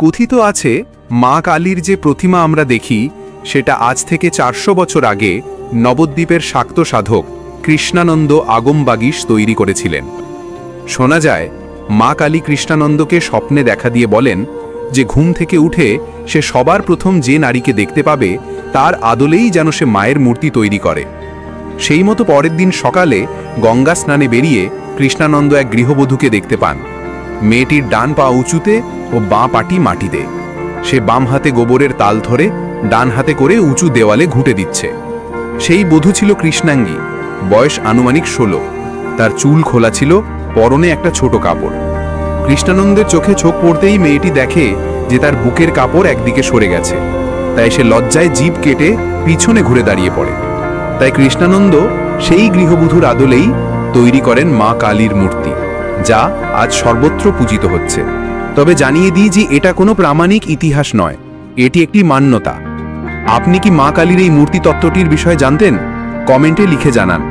কথিত আছে মা কালীর যে প্রতিমা আমরা দেখি সেটা আজ থেকে 400 বছর আগে নবদ্বীপের শাক্ত সাধক কৃষ্ণানন্দ আগমবাগীশ তৈরি করেছিলেন। শোনা যায় মা কালী কৃষ্ণানন্দকে স্বপ্নে দেখা দিয়ে বলেন যে ঘুম থেকে উঠে সে সবার প্রথম যে নারীকে দেখতে পাবে তার আদলেই যেন সে মায়ের মূর্তি তৈরি করে। সেই মতো পরের দিন সকালে গঙ্গা স্নানে বেরিয়ে কৃষ্ণানন্দ এক গৃহবধূকে দেখতে পান। মেয়েটির ডান পা উঁচুতে ও বাঁ পাটি মাটিতে। সে বাম হাতে গোবরের তাল ধরে ডান হাতে করে উঁচু দেওয়ালে ঘুঁটে দিচ্ছে। সেই বধূ ছিল কৃষ্ণাঙ্গী, বয়স আনুমানিক 16। তার চুল খোলা ছিল, পরনে একটা ছোট কাপড়। কৃষ্ণানন্দের চোখে চোখ পড়তেই মেয়েটি দেখে যে তার বুকের কাপড় একদিকে সরে গেছে। তাই সে লজ্জায় জিভ কেটে পিছনে ঘুরে দাঁড়িয়ে পড়ে। তাই কৃষ্ণানন্দ সেই গৃহবধূর আদলেই তৈরি করেন মা কালীর মূর্তি, যা আজ সর্বত্র পূজিত হচ্ছে। তবে জানিয়ে দিই যে এটা কোনো প্রামাণিক ইতিহাস নয়, এটি একটি মান্যতা। আপনি কি মা কালীর এই মূর্তি তত্ত্বটির বিষয়ে জানতেন? কমেন্টে লিখে জানান।